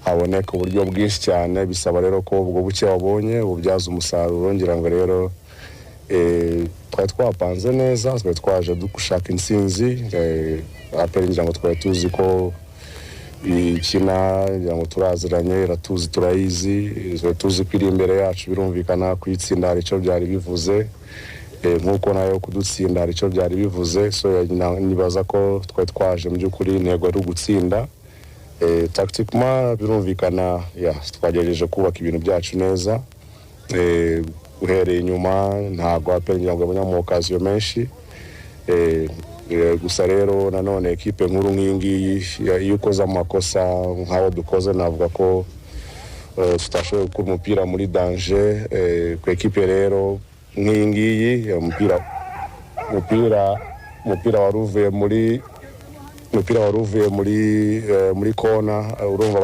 haboneka uburyo bwinshi cyane bisaba rero ko ubwo buke wabonye ubyaza umusaruro ngira ngo rero twari twapanze neza twari twaje dushaka insinzi aperi ngira ngo twari tuzi ko ikina ngira ngo turaziranye iratuzi turayizi twari tuzi ko iri imbere yacu birumvikana kwitsinda hari icyo byari bivuze nkuko nayo kudutsinda hari icyo byari bivuze so nibaza ko twari twaje mu by'ukuri intego ari ugutsinda tactiquement birumvikana twagerageje kubaka ibintu byacu neza uhereye inyuma ntabwo aperi ngira ngo abanya mu okaziyo menshi gusa rero nanone ekipe nkuru nk'ingiyi iyo ukoze amakosa nk'aho dukoze navuga ko tutashoboye gukura umupira muri danger ku ekipe rero nk'ingiyi umupira wari uvuye muri kona urumva